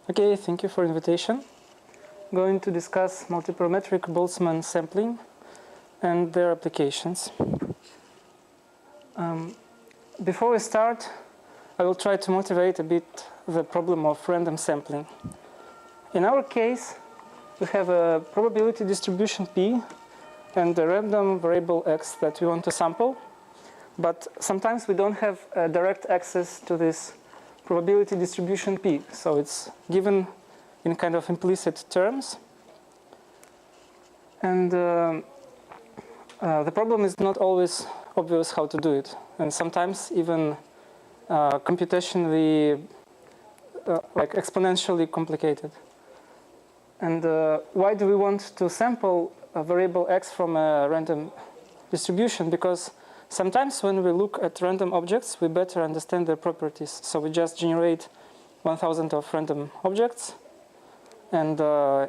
Okay, thank you for invitation. I'm going to discuss multiparametric Boltzmann sampling and their applications. Before we start, I will try to motivate a bit the problem of random sampling. In our case, we have a probability distribution P and a random variable x that we want to sample. But sometimes we don't have direct access to this probability distribution P. So it's given in kind of implicit terms. And the problem is not always obvious how to do it. And sometimes even computationally, like exponentially complicated. And why do we want to sample a variable x from a random distribution? Because sometimes when we look at random objects, we better understand their properties. So we just generate 1,000 of random objects. And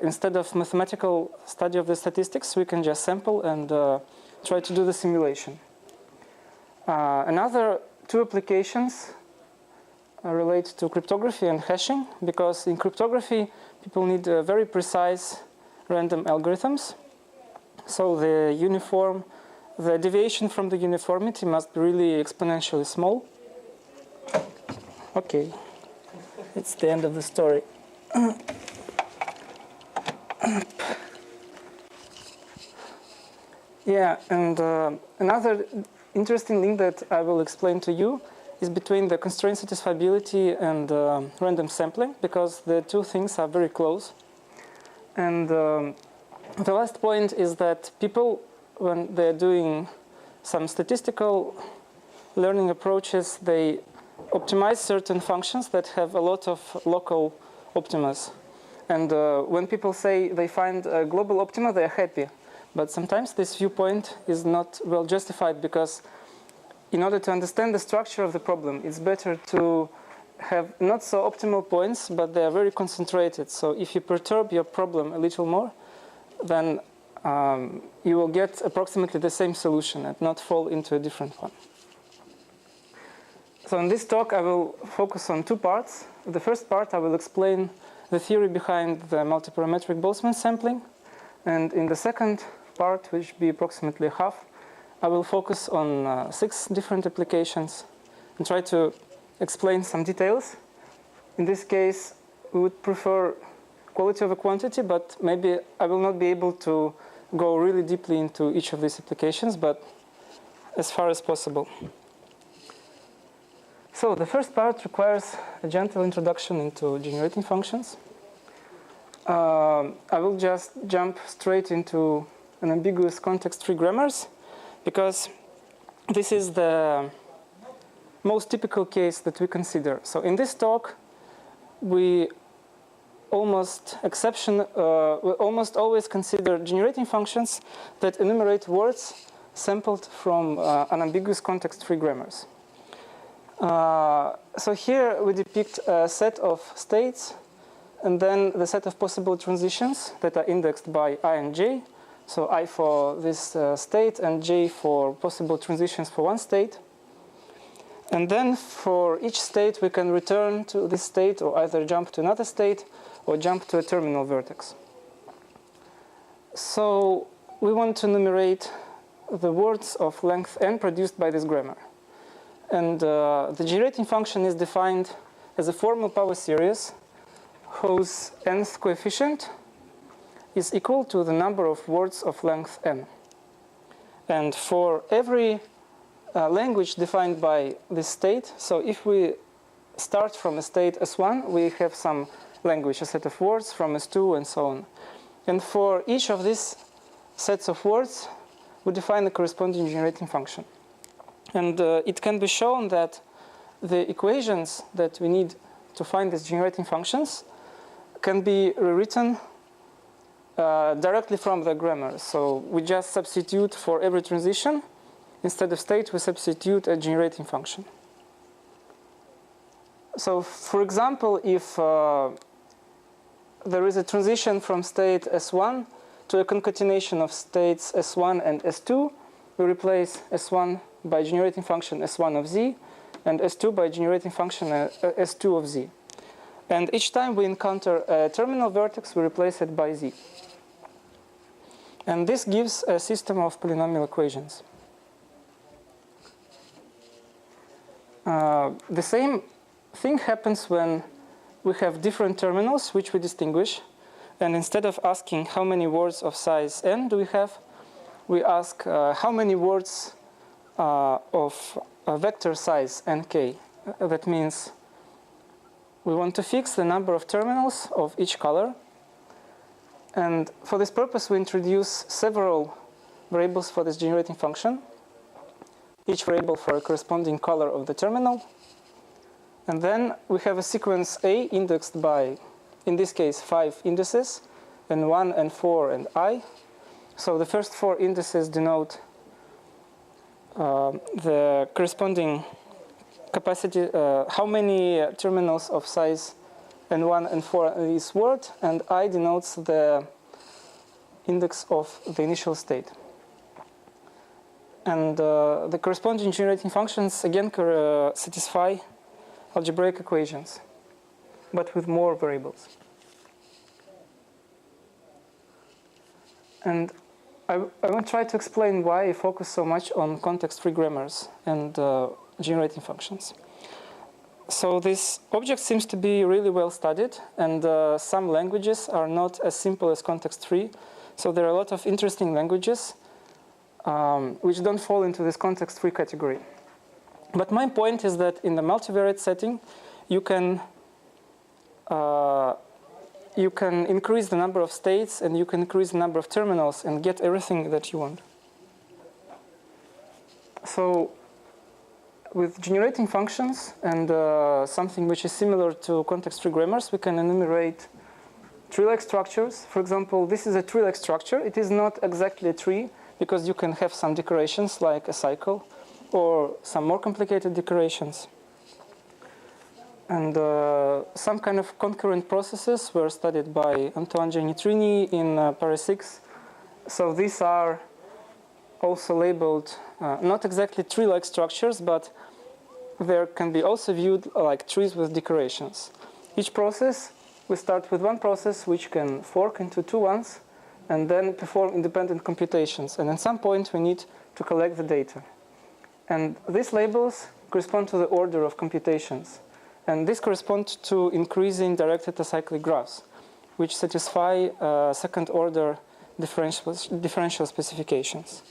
instead of mathematical study of the statistics, we can just sample and try to do the simulation. Another two applications relate to cryptography and hashing, because in cryptography, people need very precise random algorithms. So the deviation from the uniformity must be really exponentially small. Okay, it's the end of the story. Yeah, and another interesting link that I will explain to you is between the constraint satisfiability and random sampling, because the two things are very close. And the last point is that people, when they're doing some statistical learning approaches, they optimize certain functions that have a lot of local optimas. And when people say they find a global optima, they're happy. But sometimes this viewpoint is not well justified, because in order to understand the structure of the problem, it's better to have not so optimal points, but they are very concentrated. So if you perturb your problem a little more, then you will get approximately the same solution and not fall into a different one. So in this talk, I will focus on two parts. The first part, I will explain the theory behind the multiparametric Boltzmann sampling. And in the second part, which will be approximately half, I will focus on 6 different applications and try to explain some details. In this case, we would prefer quality over quantity, but maybe I will not be able to go really deeply into each of these applications, but as far as possible. So the first part requires a gentle introduction into generating functions. I will just jump straight into an ambiguous context-free grammars, because this is the most typical case that we consider. So in this talk, we almost always consider generating functions that enumerate words sampled from unambiguous context-free grammars. So here we depict a set of states, and then the set of possible transitions that are indexed by I and j. So I for this state and j for possible transitions for one state. And then for each state, we can return to this state or either jump to another state or jump to a terminal vertex. So we want to enumerate the words of length n produced by this grammar. And the generating function is defined as a formal power series whose nth coefficient is equal to the number of words of length n. And for every language defined by this state, so if we start from a state S1, we have some language, a set of words from S2 and so on. And for each of these sets of words, we define the corresponding generating function. And it can be shown that the equations that we need to find these generating functions can be rewritten directly from the grammar. So we just substitute for every transition. Instead of state, we substitute a generating function. So for example, if there is a transition from state S1 to a concatenation of states S1 and S2, we replace S1 by generating function S1 of z and S2 by generating function S2 of z. And each time we encounter a terminal vertex, we replace it by z. And this gives a system of polynomial equations. The same thing happens when we have different terminals which we distinguish. And instead of asking how many words of size n do we have, we ask how many words of a vector size nk. That means we want to fix the number of terminals of each color. And for this purpose, we introduce several variables for this generating function, each variable for a corresponding color of the terminal. And then we have a sequence A indexed by, in this case, 5 indices, and 1 and 4 and I. So the first 4 indices denote the corresponding capacity, how many terminals of size n1 and 4 in this word, and I denotes the index of the initial state. And the corresponding generating functions again satisfy algebraic equations, but with more variables. And I will try to explain why I focus so much on context-free grammars and generating functions. So this object seems to be really well studied, and some languages are not as simple as context-free. So there are a lot of interesting languages which don't fall into this context-free category. But my point is that in the multivariate setting, you can increase the number of states, and you can increase the number of terminals and get everything that you want. So with generating functions and something which is similar to context-free grammars, we can enumerate tree-like structures. For example, this is a tree-like structure. It is not exactly a tree because you can have some decorations like a cycle or some more complicated decorations. And some kind of concurrent processes were studied by Antoine Giannitrini in Paris 6. So these are also labeled not exactly tree-like structures, but they can be also viewed like trees with decorations. Each process, we start with one process which can fork into two ones and then perform independent computations. And at some point, we need to collect the data. And these labels correspond to the order of computations. And this corresponds to increasing directed acyclic graphs, which satisfy second-order differential specifications.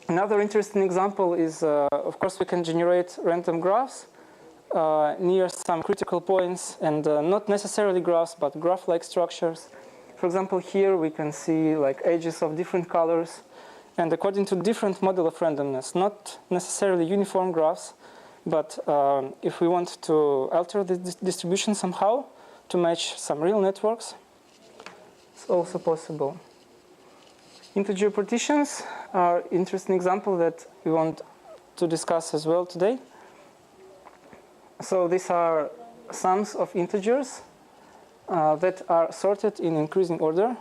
Another interesting example is, of course, we can generate random graphs near some critical points, and not necessarily graphs, but graph-like structures. For example, here we can see like edges of different colors, and according to different model of randomness, not necessarily uniform graphs, but if we want to alter the distribution somehow to match some real networks, it's also possible. Integer partitions are an interesting example that we want to discuss as well today. So these are sums of integers that are sorted in increasing order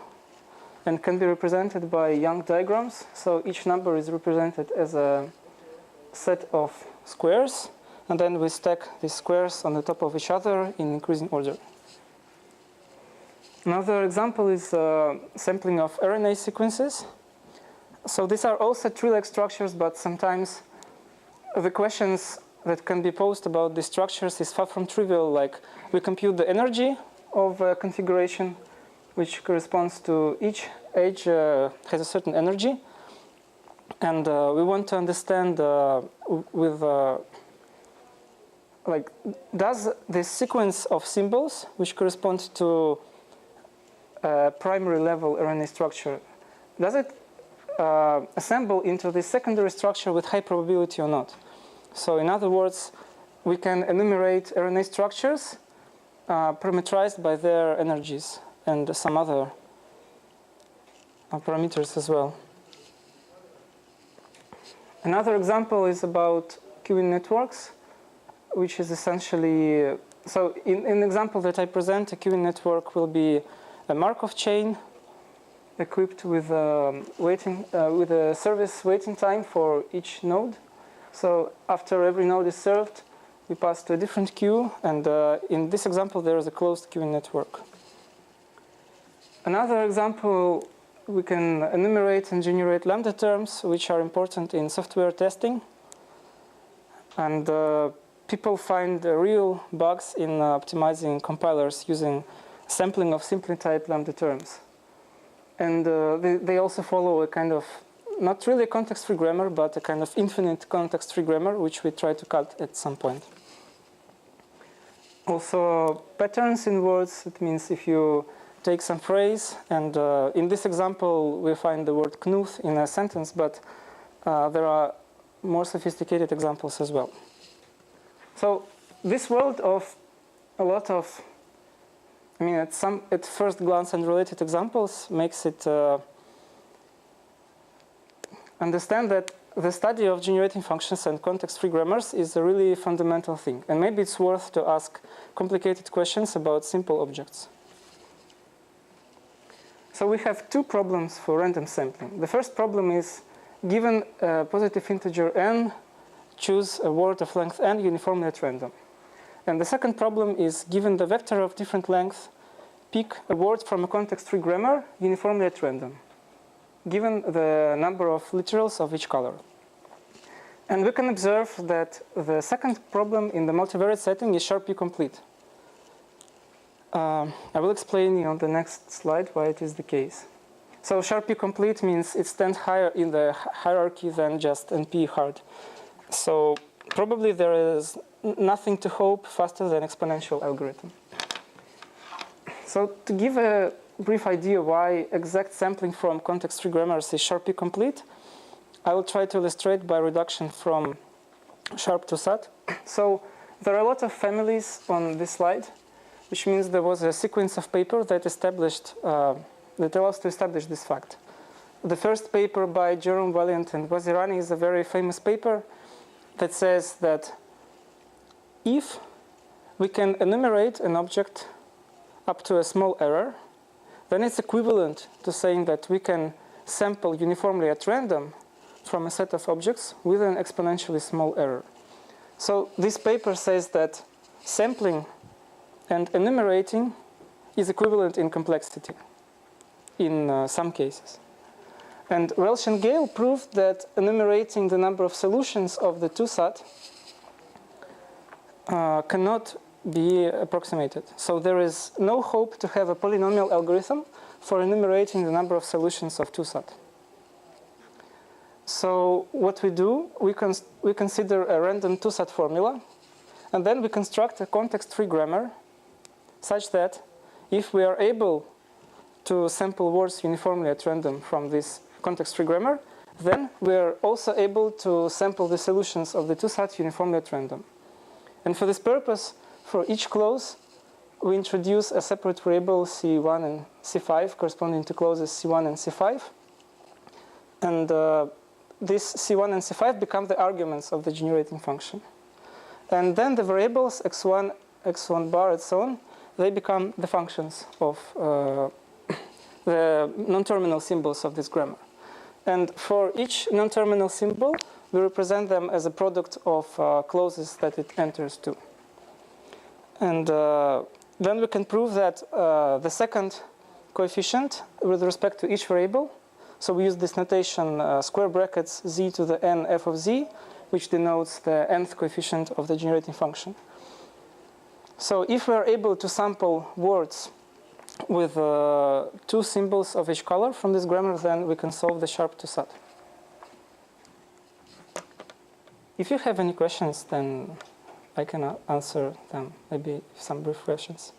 and can be represented by Young diagrams. So each number is represented as a set of squares, and then we stack these squares on the top of each other in increasing order. Another example is sampling of RNA sequences. So these are also tree-like structures, but sometimes the questions that can be posed about these structures is far from trivial. Like we compute the energy of a configuration, which corresponds to each edge has a certain energy. And we want to understand like, does this sequence of symbols, which correspond to a primary level RNA structure, does it assemble into the secondary structure with high probability or not? So in other words, we can enumerate RNA structures parameterized by their energies and some other parameters as well. Another example is about queuing networks, which is essentially, so in an example that I present, a queuing network will be a Markov chain equipped with a service waiting time for each node. So after every node is served, we pass to a different queue, and in this example there is a closed queuing network. Another example, we can enumerate and generate lambda terms, which are important in software testing. And people find real bugs in optimizing compilers using sampling of simply typed lambda terms. And they also follow a kind of, not really a context-free grammar, but a kind of infinite context-free grammar, which we try to cut at some point. Also, patterns in words, it means if you take some phrase, and in this example, we find the word knuth in a sentence, but there are more sophisticated examples as well. So this world of a lot of, I mean, at first glance unrelated examples makes it understand that the study of generating functions and context-free grammars is a really fundamental thing. And maybe it's worth to ask complicated questions about simple objects. So we have two problems for random sampling. The first problem is, given a positive integer n, choose a word of length n uniformly at random. And the second problem is, given the vector of different length, pick a word from a context-free grammar uniformly at random, given the number of literals of each color. And we can observe that the second problem in the multivariate setting is sharply complete. I will explain on the next slide why it is the case. So sharply complete means it stands higher in the hierarchy than just NP hard. So probably there is nothing to hope faster than exponential algorithm. So to give a brief idea why exact sampling from context-free grammars is sharply complete, I will try to illustrate by reduction from sharp to SAT. So there are a lot of families on this slide, which means there was a sequence of paper that established, that allows to establish this fact. The first paper by Jerome Valiant and Wazirani is a very famous paper that says that if we can enumerate an object up to a small error, then it's equivalent to saying that we can sample uniformly at random from a set of objects with an exponentially small error. So this paper says that sampling and enumerating is equivalent in complexity in some cases. And Welch and Gale proved that enumerating the number of solutions of the 2SAT cannot be approximated. So there is no hope to have a polynomial algorithm for enumerating the number of solutions of 2SAT. So what we do, we consider a random 2SAT formula, and then we construct a context-free grammar such that if we are able to sample words uniformly at random from this context-free grammar, then we are also able to sample the solutions of the 2SAT uniformly at random. And for this purpose, for each clause, we introduce a separate variable C1 and C5 corresponding to clauses C1 and C5. And this C1 and C5 become the arguments of the generating function. And then the variables x1, x1 bar, and so on, they become the functions of the non-terminal symbols of this grammar. And for each non-terminal symbol, we represent them as a product of clauses that it enters to. And then we can prove that the second coefficient with respect to each variable, so we use this notation square brackets z to the n f of z, which denotes the nth coefficient of the generating function. So if we are able to sample words with two symbols of each color from this grammar, then we can solve the sharp to SAT. If you have any questions, then I can answer them, maybe some brief questions.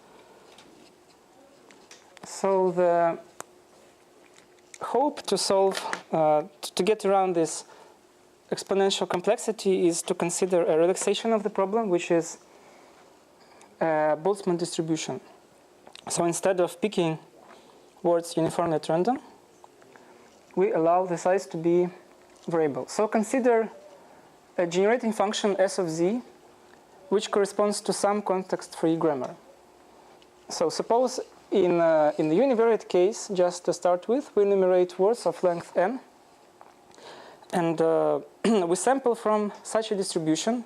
So the hope to solve, to get around this exponential complexity is to consider a relaxation of the problem, which is a Boltzmann distribution. So instead of picking words uniformly at random, we allow the size to be variable. So consider a generating function s of z, which corresponds to some context-free grammar. So suppose in the univariate case, just to start with, we enumerate words of length n, and we sample from such a distribution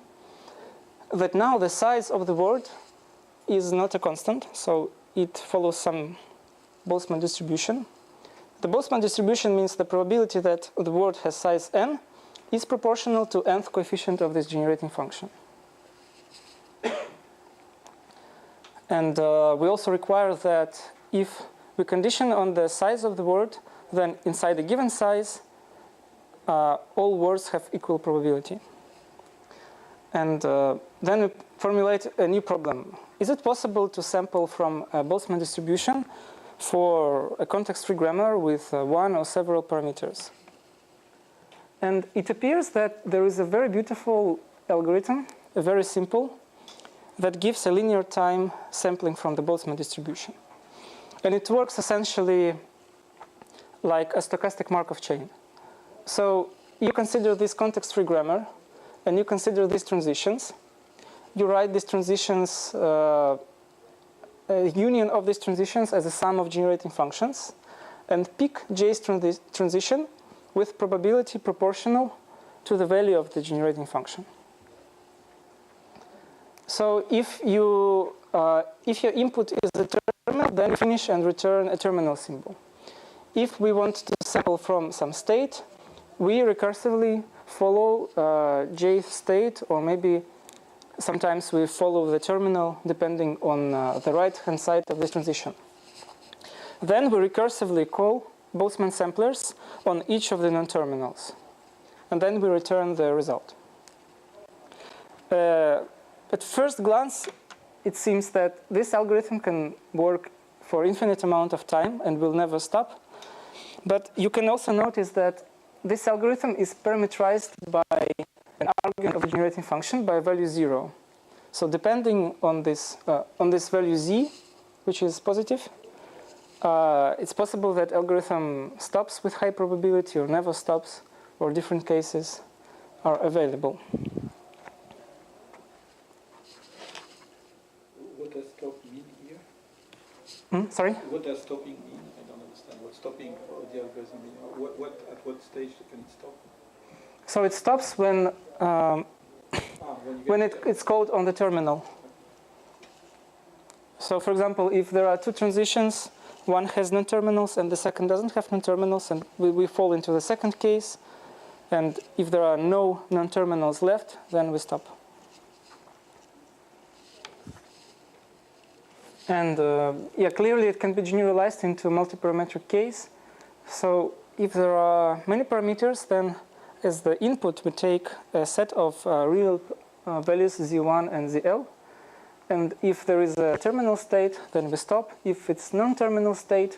that now the size of the word is not a constant, so it follows some Boltzmann distribution. The Boltzmann distribution means the probability that the word has size n is proportional to nth coefficient of this generating function. And we also require that if we condition on the size of the word, then inside a given size, all words have equal probability. And then we formulate a new problem. Is it possible to sample from a Boltzmann distribution for a context-free grammar with one or several parameters? And it appears that there is a very beautiful algorithm, very simple, that gives a linear time sampling from the Boltzmann distribution. And it works essentially like a stochastic Markov chain. So you consider this context-free grammar, and you consider these transitions. You write these transitions, a union of these transitions as a sum of generating functions, and pick J's transition with probability proportional to the value of the generating function. So if your input is a terminal, then you finish and return a terminal symbol. If we want to sample from some state, we recursively follow jth state, or maybe sometimes we follow the terminal depending on the right-hand side of this transition. Then we recursively call Boltzmann samplers on each of the non-terminals. And then we return the result. At first glance, it seems that this algorithm can work for infinite amount of time and will never stop. But you can also notice that this algorithm is parameterized by an argument of a generating function by value 0. So depending on this value z, which is positive, it's possible that algorithm stops with high probability or never stops, or different cases are available. What does stop mean here? Sorry? What does stopping mean? I don't understand what stopping for the algorithm means. At what stage can it stop? So it stops when it's called on the terminal. So for example, if there are two transitions, one has non-terminals and the second doesn't have non-terminals, and we fall into the second case. And if there are no non-terminals left, then we stop. And yeah, clearly it can be generalized into a multiparametric case. So if there are many parameters, then as the input we take a set of real values z1 and zl. And if there is a terminal state, then we stop. If it's non-terminal state,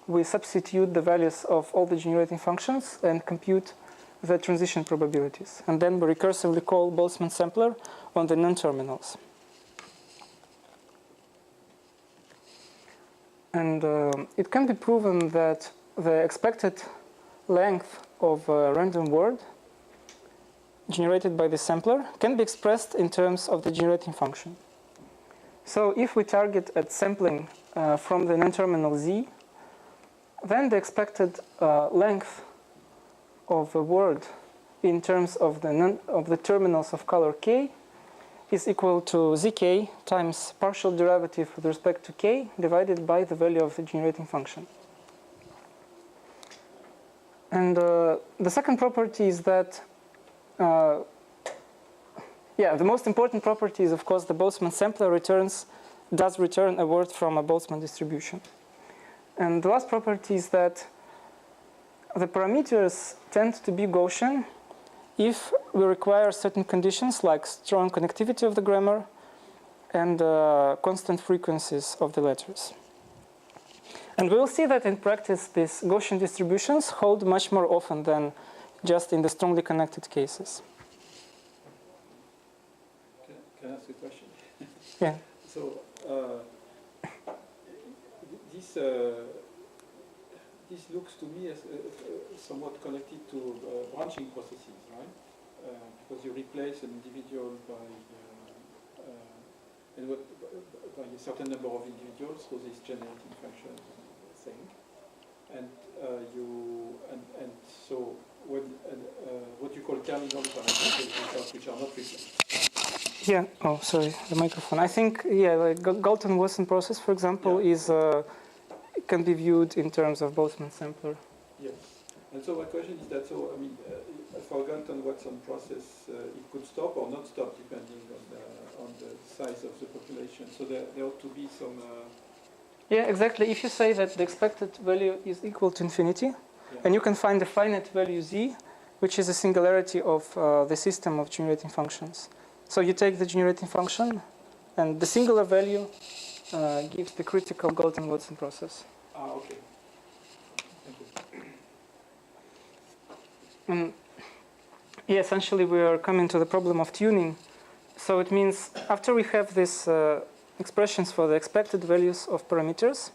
we substitute the values of all the generating functions and compute the transition probabilities. And then we recursively call Boltzmann sampler on the non-terminals. And it can be proven that the expected length of a random word generated by the sampler can be expressed in terms of the generating function. So if we target at sampling from the non-terminal z, then the expected length of a word in terms of the terminals of color k is equal to zk times partial derivative with respect to k divided by the value of the generating function. And the second property is that, the most important property is, of course, the Boltzmann sampler does return a word from a Boltzmann distribution. And the last property is that the parameters tend to be Gaussian if we require certain conditions like strong connectivity of the grammar and constant frequencies of the letters. And we will see that in practice these Gaussian distributions hold much more often than just in the strongly connected cases. Can I ask a question? Yeah. So this looks to me as somewhat connected to branching processes, right? Because you replace an individual by a certain number of individuals through this generating function thing, and so what you call terminal parameters which are not replaced. Yeah. Oh, sorry, the microphone. I think like Galton-Watson process, for example, is can be viewed in terms of Boltzmann sampler. Yes. And so my question is that, so I mean, for Galton-Watson process, it could stop or not stop depending on the size of the population. So there ought to be some. Yeah, exactly. If you say that the expected value is equal to infinity, and you can find the finite value z, which is a singularity of the system of generating functions. So you take the generating function, and the singular value gives the critical Galton-Watson process. Ah, okay. Thank you. Yeah, essentially we are coming to the problem of tuning. So it means after we have these expressions for the expected values of parameters,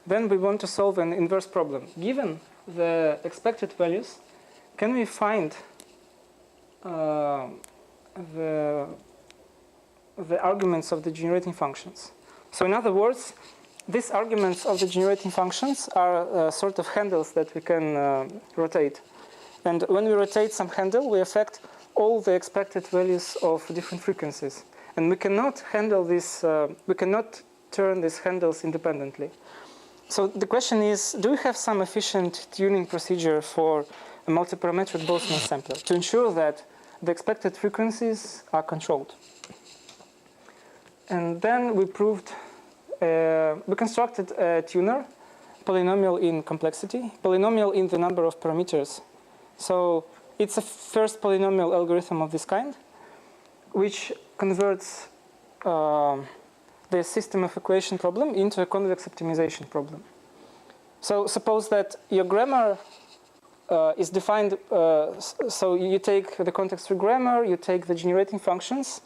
then we want to solve an inverse problem. Given the expected values, can we find the arguments of the generating functions? So in other words, these arguments of the generating functions are sort of handles that we can rotate. And when we rotate some handle, we affect all the expected values of different frequencies. And we cannot handle this, we cannot turn these handles independently. So the question is, do we have some efficient tuning procedure for a multiparametric Boltzmann sampler to ensure that the expected frequencies are controlled? And then we proved, we constructed a tuner, polynomial in complexity, polynomial in the number of parameters. So it's a first polynomial algorithm of this kind, which converts the system of equation problem into a convex optimization problem. So suppose that your grammar is defined, so you take the context-free grammar, you take the generating functions,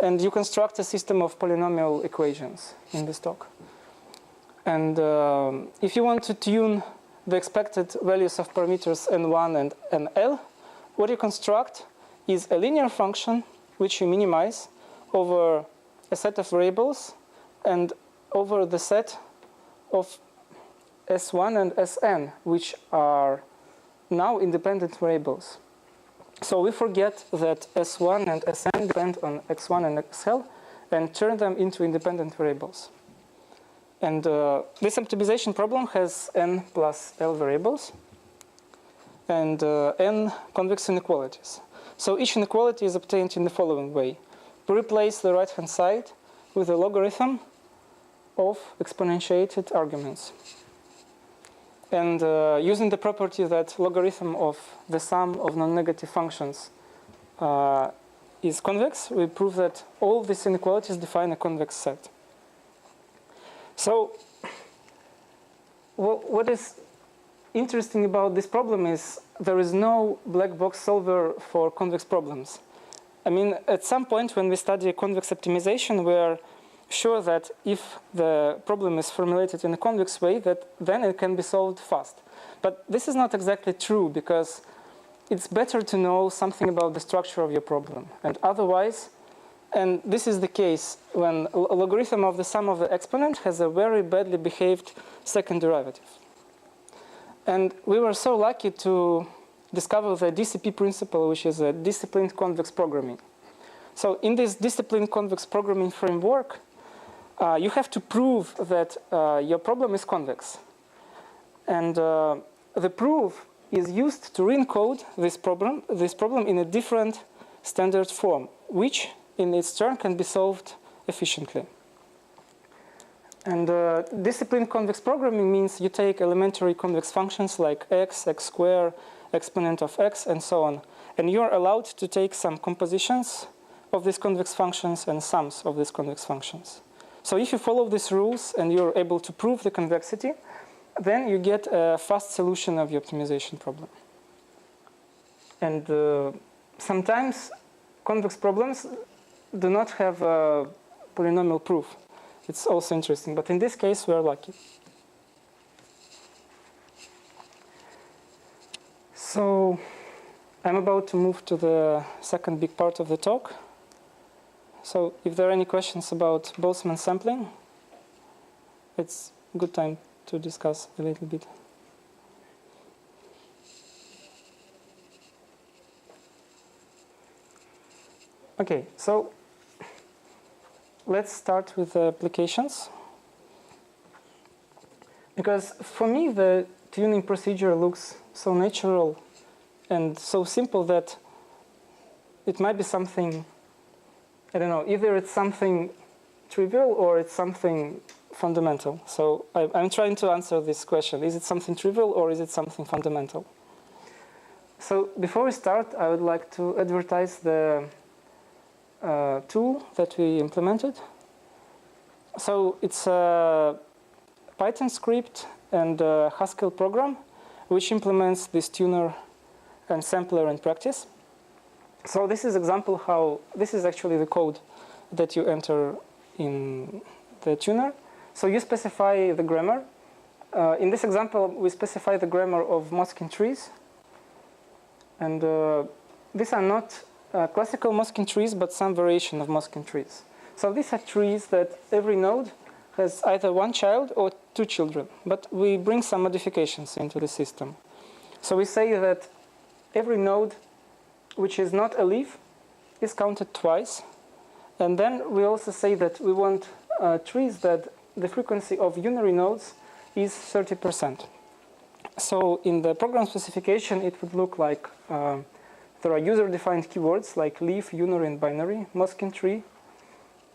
and you construct a system of polynomial equations in this talk. And if you want to tune the expected values of parameters n1 and nl, what you construct is a linear function which you minimize over a set of variables and over the set of S1 and Sn, which are now independent variables. So we forget that S1 and Sn depend on x1 and xl and turn them into independent variables. And this optimization problem has n plus l variables and n convex inequalities. So each inequality is obtained in the following way. We replace the right-hand side with a logarithm of exponentiated arguments. And using the property that logarithm of the sum of non-negative functions is convex, we prove that all these inequalities define a convex set. So what is interesting about this problem is there is no black box solver for convex problems. I mean, at some point when we study convex optimization, we are sure that if the problem is formulated in a convex way, that then it can be solved fast. But this is not exactly true, because it's better to know something about the structure of your problem. And otherwise, and this is the case when a logarithm of the sum of the exponent has a very badly behaved second derivative. And we were so lucky to discover the DCP principle, which is a disciplined convex programming. So in this disciplined convex programming framework, you have to prove that your problem is convex. And the proof is used to re-encode this problem in a different standard form, which in its turn can be solved efficiently. And disciplined convex programming means you take elementary convex functions like x, x squared, exponent of x, and so on. And you're allowed to take some compositions of these convex functions and sums of these convex functions. So if you follow these rules and you're able to prove the convexity, then you get a fast solution of your optimization problem. And sometimes convex problems do not have a polynomial proof. It's also interesting, but in this case, we are lucky. So I'm about to move to the second big part of the talk. So if there are any questions about Boltzmann sampling, it's a good time to discuss a little bit. Okay, so let's start with the applications. Because for me, the tuning procedure looks so natural and so simple that it might be something, I don't know, either it's something trivial or it's something fundamental. So I'm trying to answer this question. Is it something trivial or is it something fundamental? So before we start, I would like to advertise the tool that we implemented. So it's a Python script and a Haskell program which implements this tuner and sampler in practice. So this is example how this is actually the code that you enter in the tuner. So you specify the grammar. In this example, we specify the grammar of Moskine trees. And these are not classical Moskine trees, but some variation of Moskine trees. So these are trees that every node has either one child or two children. But we bring some modifications into the system. So we say that every node which is not a leaf is counted twice. And then we also say that we want trees that the frequency of unary nodes is 30%. So in the program specification, it would look like there are user-defined keywords like leaf, unary, and binary, Moskine tree.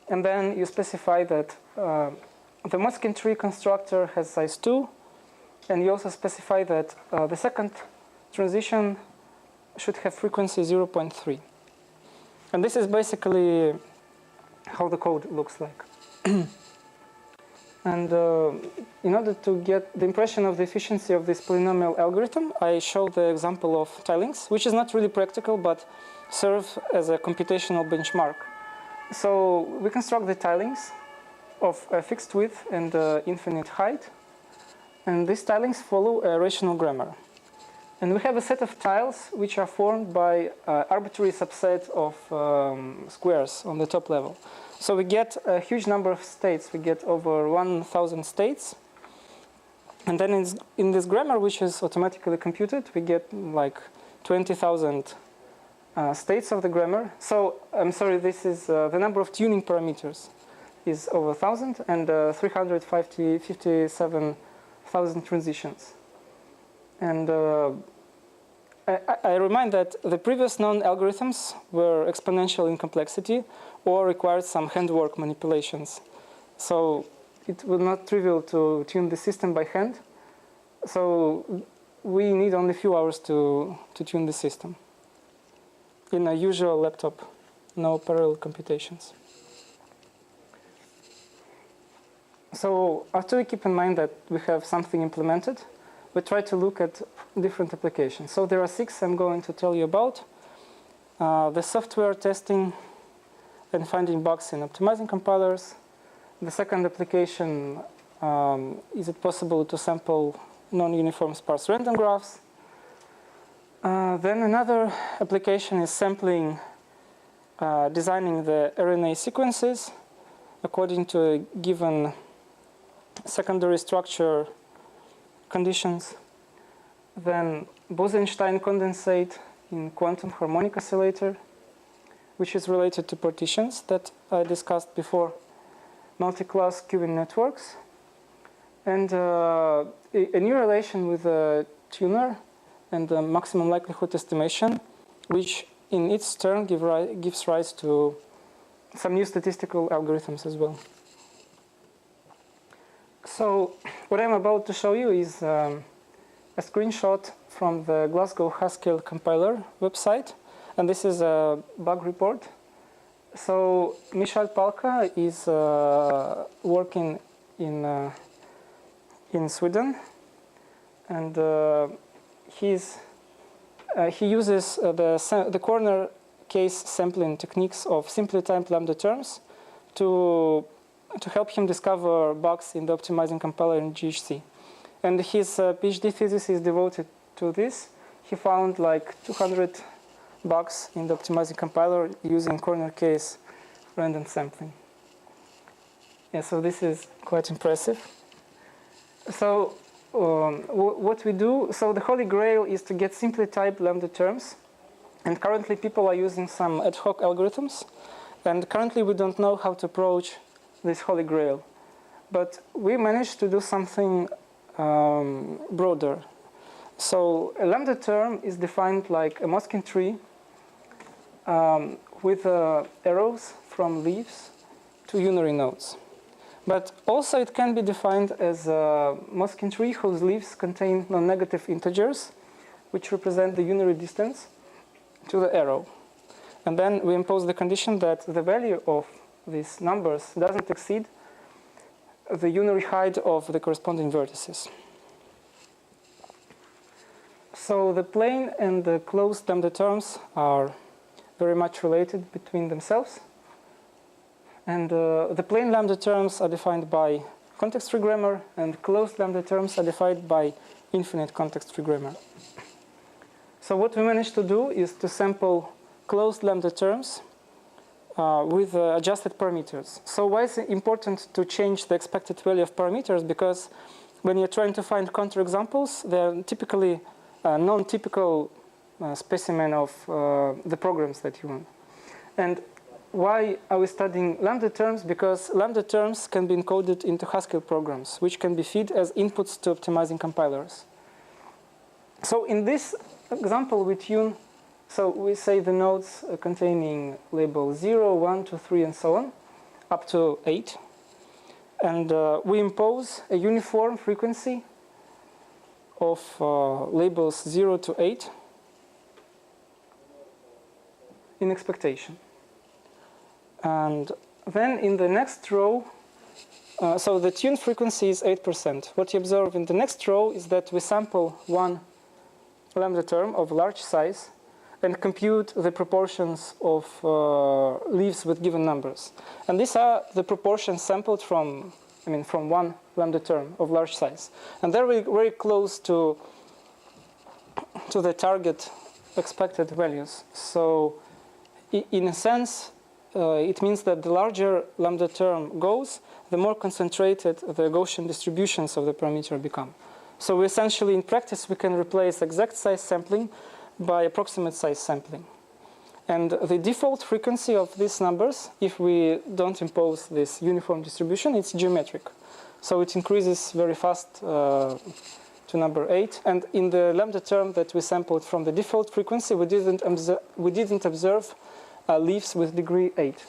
And then you specify that the Moskine tree constructor has size 2. And you also specify that the second transition should have frequency 0.3. And this is basically how the code looks like. And in order to get the impression of the efficiency of this polynomial algorithm, I show the example of tilings, which is not really practical, but serve as a computational benchmark. So we construct the tilings of a fixed width and infinite height. And these tilings follow a rational grammar. And we have a set of tiles which are formed by an arbitrary subset of squares on the top level. So we get a huge number of states. We get over 1,000 states. And then in this grammar, which is automatically computed, we get like 20,000 states of the grammar. So I'm sorry, this is the number of tuning parameters is over 1,000 and 357,000 transitions. And I remind that the previous known algorithms were exponential in complexity or required some handwork manipulations. So it was not trivial to tune the system by hand. So we need only a few hours to tune the system. In a usual laptop, no parallel computations. So after we keep in mind that we have something implemented, we try to look at different applications. So there are 6 I'm going to tell you about. The software testing and finding bugs in optimizing compilers. The second application, is it possible to sample non-uniform sparse random graphs? Then another application is sampling, designing the RNA sequences according to a given secondary structure conditions. Then Bose-Einstein condensate in quantum harmonic oscillator, which is related to partitions that I discussed before, multi-class queuing networks, and a new relation with a tuner and the maximum likelihood estimation, which in its turn gives rise to some new statistical algorithms as well. So what I'm about to show you is a screenshot from the Glasgow Haskell compiler website. And this is a bug report. So Michal Palka is working in Sweden. And he uses the corner case sampling techniques of simply timed lambda terms to help him discover bugs in the optimizing compiler in GHC. And his PhD thesis is devoted to this. He found like 200 bugs in the optimizing compiler using corner case random sampling. Yeah, so this is quite impressive. So what we do, so the holy grail is to get simply typed lambda terms. And currently people are using some ad hoc algorithms. And currently we don't know how to approach this holy grail. But we managed to do something broader. So a lambda term is defined like a Moskine tree with arrows from leaves to unary nodes. But also it can be defined as a Moskine tree whose leaves contain non-negative integers, which represent the unary distance to the arrow. And then we impose the condition that the value of these numbers doesn't exceed the unary height of the corresponding vertices. So the plane and the closed lambda terms are very much related between themselves. And the plane lambda terms are defined by context-free grammar, and closed lambda terms are defined by infinite context-free grammar. So what we managed to do is to sample closed lambda terms with adjusted parameters. So why is it important to change the expected value of parameters? Because when you're trying to find counterexamples, they're typically a non-typical specimen of the programs that you want. And why are we studying lambda terms? Because lambda terms can be encoded into Haskell programs, which can be fed as inputs to optimizing compilers. So in this example, we tune, so we say the nodes containing label 0, 1, 2, 3, and so on, up to 8. And we impose a uniform frequency of labels 0 to 8 in expectation. And then in the next row, so the tune frequency is 8%. What you observe in the next row is that we sample one lambda term of large size and compute the proportions of leaves with given numbers. And these are the proportions sampled from one lambda term of large size. And they're very close to the target expected values. So in a sense, it means that the larger lambda term goes, the more concentrated the Gaussian distributions of the parameter become. So essentially, in practice, we can replace exact size sampling by approximate size sampling. And the default frequency of these numbers, if we don't impose this uniform distribution, it's geometric. So it increases very fast to number 8. And in the lambda term that we sampled from the default frequency, we didn't observe leaves with degree 8.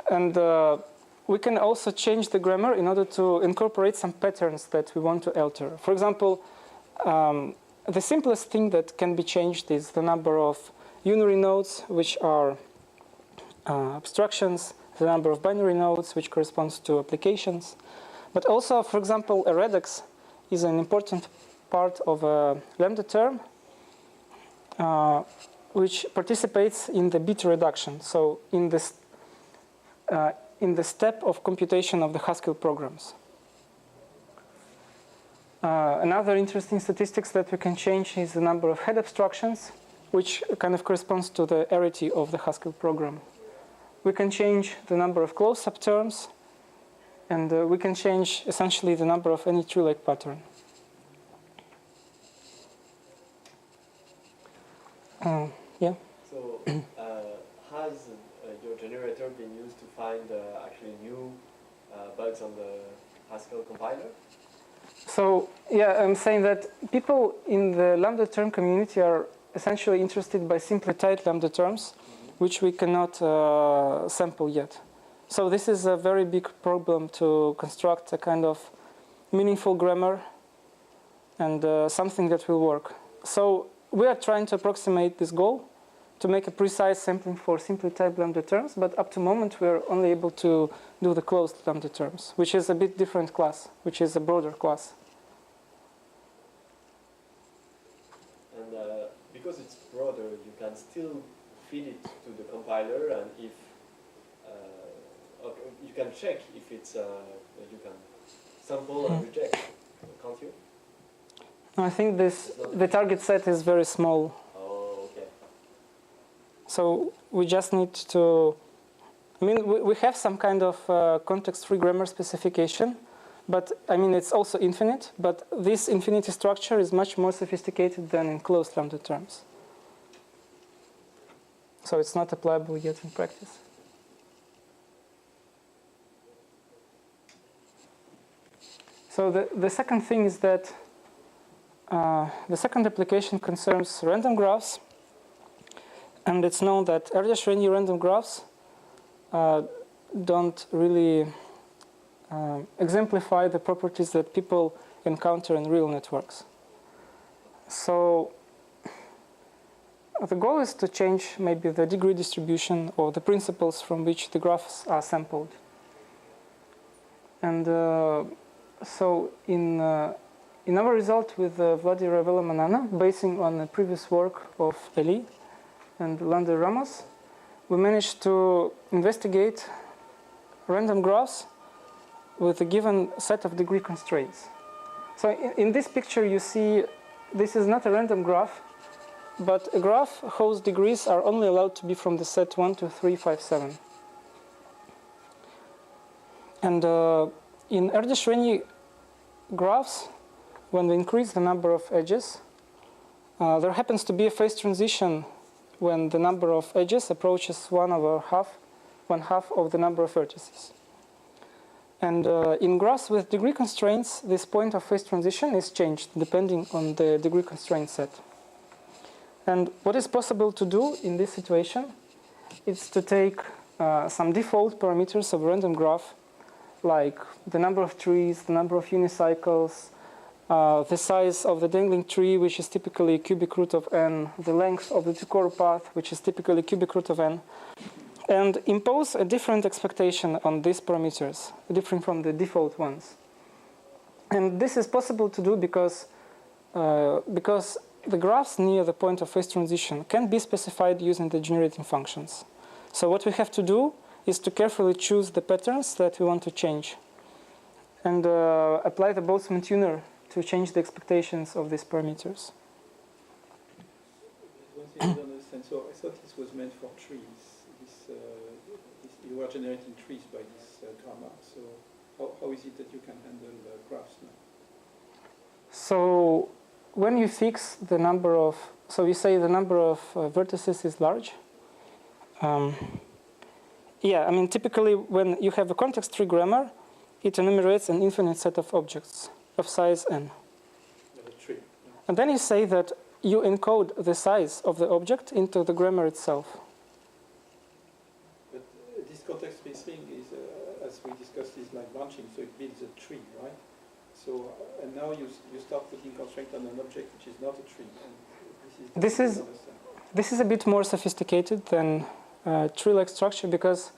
And we can also change the grammar in order to incorporate some patterns that we want to alter. For example, the simplest thing that can be changed is the number of unary nodes, which are abstractions, the number of binary nodes, which corresponds to applications. But also, for example, a redox is an important part of a lambda term, which participates in the bit reduction. So in the step of computation of the Haskell programs. Another interesting statistics that we can change is the number of head abstractions, which kind of corresponds to the arity of the Haskell program. We can change the number of closed subterms, and we can change essentially the number of any tree-like pattern. Yeah. So has your generator been used to find actually new bugs on the Haskell compiler? So yeah, I'm saying that people in the lambda term community are essentially interested by simplified lambda terms, which we cannot sample yet. So this is a very big problem to construct a kind of meaningful grammar and something that will work. So we are trying to approximate this goal to make a precise sampling for simply typed lambda terms, but up to the moment we are only able to do the closed lambda terms, which is a bit different class, which is a broader class. And because it's broader, you can still feed it to the compiler, and if okay, you can check if it's you can sample and reject, can't you? I think the target set is very small. Oh, okay. So we just need to, we have some kind of context-free grammar specification, but it's also infinite, but this infinity structure is much more sophisticated than in closed lambda terms. So it's not applicable yet in practice. So the second thing is that the second application concerns random graphs. And it's known that Erdős-Rényi random graphs don't really exemplify the properties that people encounter in real networks. So the goal is to change maybe the degree distribution or the principles from which the graphs are sampled. And so in our result with Vladimir Vela-Manana, basing on the previous work of Eli and Lander Ramos, we managed to investigate random graphs with a given set of degree constraints. So in this picture you see this is not a random graph, but a graph whose degrees are only allowed to be from the set 1 to 3, 5, 7. And in Erdős-Rényi graphs, when we increase the number of edges, there happens to be a phase transition when the number of edges approaches 1/2 of the number of vertices. And in graphs with degree constraints, this point of phase transition is changed depending on the degree constraint set. And what is possible to do in this situation is to take some default parameters of a random graph, like the number of trees, the number of unicycles, the size of the dangling tree, which is typically cubic root of n, the length of the two-core path, which is typically cubic root of n, and impose a different expectation on these parameters, different from the default ones. And this is possible to do because the graphs near the point of phase transition can be specified using the generating functions. So what we have to do is to carefully choose the patterns that we want to change and apply the Boltzmann tuner to change the expectations of these parameters. One thing I don't understand. So I thought this was meant for trees. You are generating trees by this grammar. So how is it that you can handle graphs now? So when you fix the number of, so you say the number of vertices is large. Yeah, I mean, typically when you have a context tree grammar, it enumerates an infinite set of objects of size n. Tree. And then you say that you encode the size of the object into the grammar itself. But this context tree thing is, as we discussed, is like branching, so it builds a tree, right? So, and now you start putting constraint on an object which is not a tree. And this is a bit more sophisticated than tree-like structure because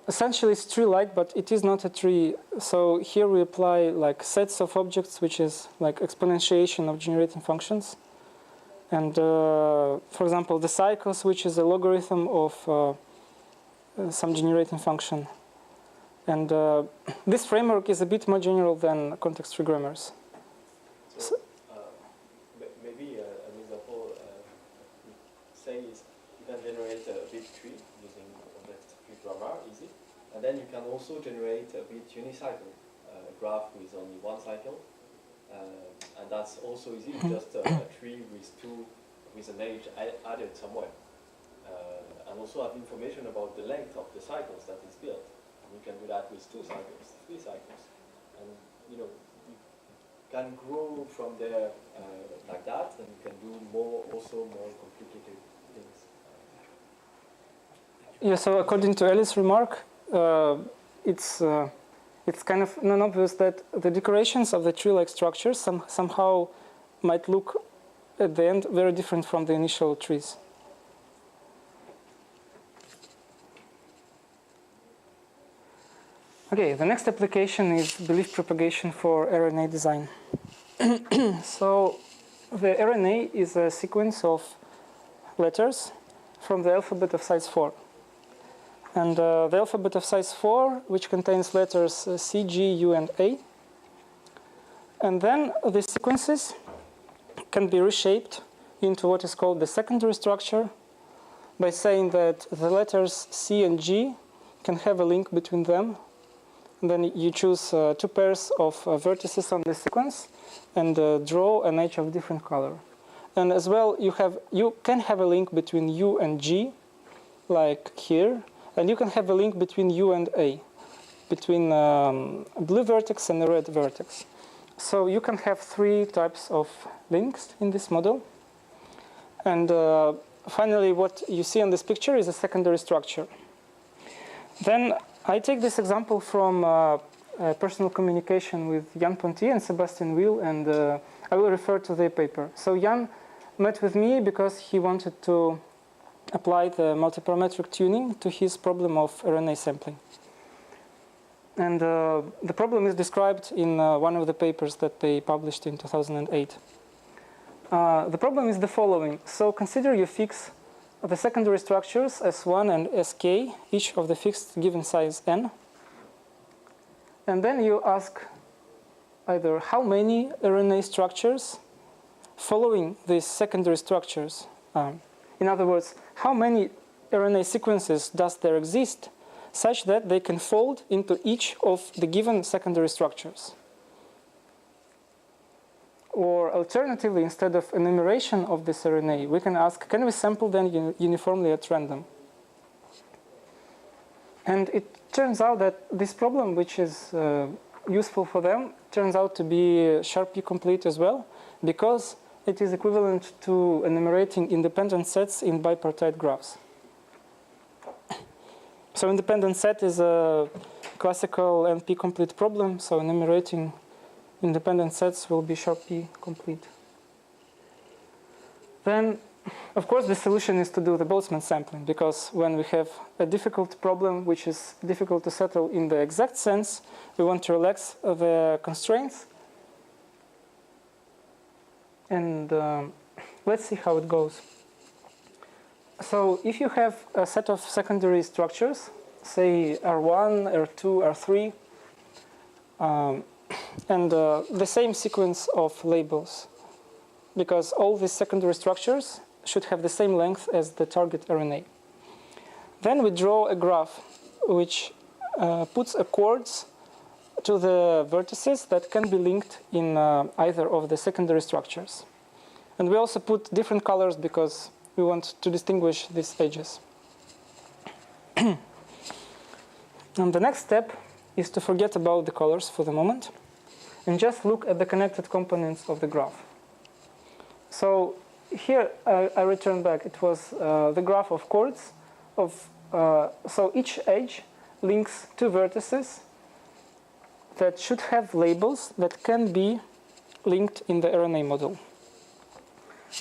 essentially it's tree-like, but it is not a tree. So here we apply like sets of objects, which is like exponentiation of generating functions. And for example, the cycles, which is a logarithm of some generating function. And this framework is a bit more general than context tree grammars. So, maybe an example say is you can generate a bit tree using context tree grammar, easy. And then you can also generate a bit unicycle, a graph with only one cycle. And that's also easy, just a tree with an edge added somewhere. And also have information about the length of the cycles that is built. You can do that with 2 cycles, 3 cycles. And you can grow from there like that, and you can do more complicated things. Yeah, so according to Eli's remark, it's kind of non-obvious that the decorations of the tree-like structures somehow might look at the end very different from the initial trees. Okay, the next application is belief propagation for RNA design. So the RNA is a sequence of letters from the alphabet of size 4. And the alphabet of size 4, which contains letters C, G, U, and A. And then these sequences can be reshaped into what is called the secondary structure by saying that the letters C and G can have a link between them. And then you choose 2 pairs of vertices on the sequence and draw an edge of different color. And as well, you can have a link between U and G, like here, and you can have a link between U and A, between a blue vertex and a red vertex. So you can have 3 types of links in this model. And finally, what you see on this picture is a secondary structure. Then I take this example from personal communication with Jan Ponty and Sebastian Weil, and I will refer to their paper. So Jan met with me because he wanted to apply the multiparametric tuning to his problem of RNA sampling. And the problem is described in one of the papers that they published in 2008. The problem is the following. So consider you fix the secondary structures S1 and Sk, each of the fixed given size n. And then you ask either how many RNA structures following these secondary structures. In other words, how many RNA sequences does there exist such that they can fold into each of the given secondary structures? Or alternatively, instead of enumeration of this RNA, we can ask, can we sample them uniformly at random? And it turns out that this problem, which is useful for them, turns out to be Sharpie complete as well, because it is equivalent to enumerating independent sets in bipartite graphs. So independent set is a classical NP-complete problem, so enumerating independent sets will be Sharpie complete. Then, of course, the solution is to do the Boltzmann sampling, because when we have a difficult problem which is difficult to settle in the exact sense, we want to relax the constraints. And let's see how it goes. So if you have a set of secondary structures, say R1, R2, R3, and the same sequence of labels, because all these secondary structures should have the same length as the target RNA. Then we draw a graph which puts a chords to the vertices that can be linked in either of the secondary structures. And we also put different colors because we want to distinguish these edges. And the next step is to forget about the colors for the moment and just look at the connected components of the graph. So here I return back. It was the graph of chords. So each edge links 2 vertices that should have labels that can be linked in the RNA model.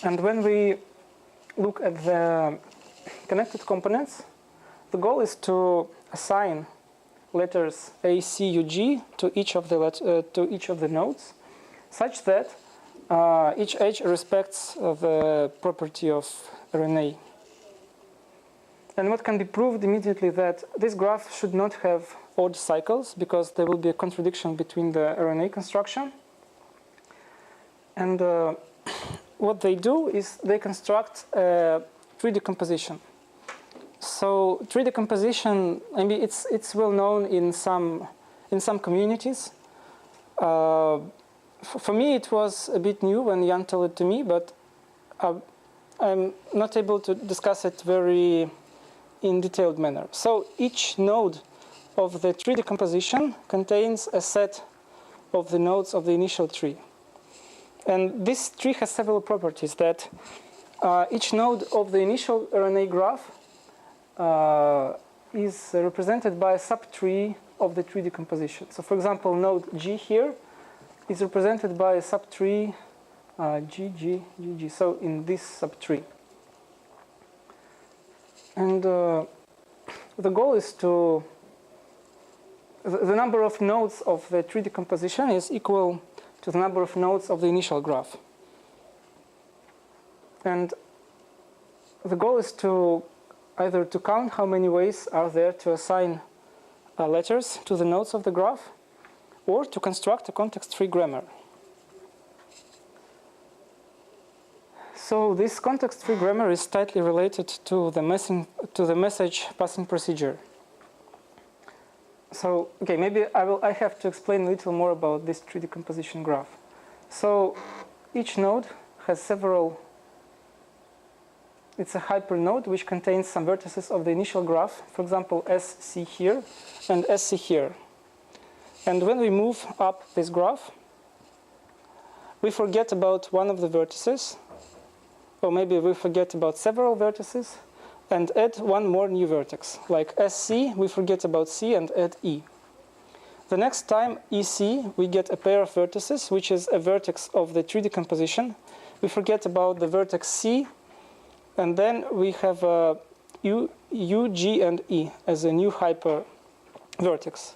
And when we look at the connected components, the goal is to assign letters A, C, U, G to each of the nodes, such that each edge respects the property of RNA. And what can be proved immediately that this graph should not have odd cycles, because there will be a contradiction between the RNA construction. And what they do is they construct a 3D composition. So 3D composition, I mean, it's well known in some communities. For me, it was a bit new when Jan told it to me, but I'm not able to discuss it very in detailed manner. So each node of the 3D composition contains a set of the nodes of the initial tree. And this tree has several properties that each node of the initial RNA graph is represented by a subtree of the 3D composition. So for example, node G here is represented by a subtree G, G, G, G. So in this subtree. And the goal is to, the number of nodes of the 3D composition is equal to the number of nodes of the initial graph. And the goal is to either to count how many ways are there to assign letters to the nodes of the graph, or to construct a context-free grammar. So this context-free grammar is tightly related to the message passing procedure. So, okay, maybe I have to explain a little more about this 3D composition graph. So each node has several it's a hypernode which contains some vertices of the initial graph, for example, SC here and SC here. And when we move up this graph, we forget about one of the vertices, or maybe we forget about several vertices, and add one more new vertex. Like SC, we forget about C and add E. The next time, EC, we get a pair of vertices, which is a vertex of the tree decomposition. We forget about the vertex C, and then we have U, G, and E as a new hyper vertex.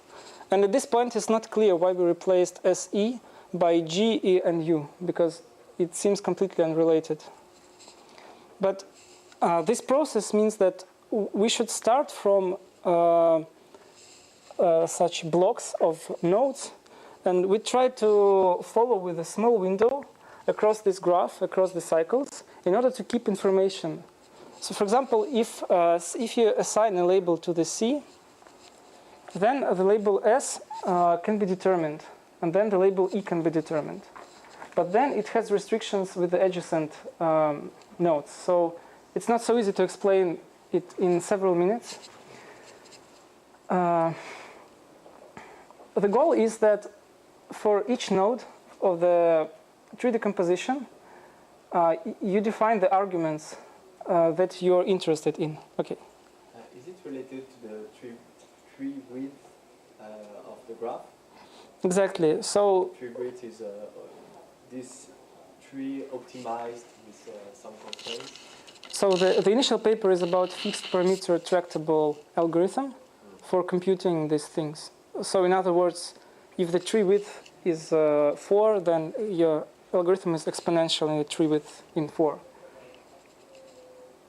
And at this point, it's not clear why we replaced SE by G, E, and U, because it seems completely unrelated. But this process means that we should start from such blocks of nodes, and we try to follow with a small window across this graph, across the cycles, in order to keep information. So for example, if you assign a label to the C, then the label S can be determined, and then the label E can be determined. But then it has restrictions with the adjacent nodes. So it's not so easy to explain it in several minutes. The goal is that for each node of the tree decomposition, you define the arguments that you're interested in. Okay. Is it related to the tree width of the graph? Exactly. So tree width is this tree optimized with some constraints. So the initial paper is about fixed parameter tractable algorithm for computing these things. So in other words, if the tree width is 4, then your algorithm is exponential in the tree width in 4.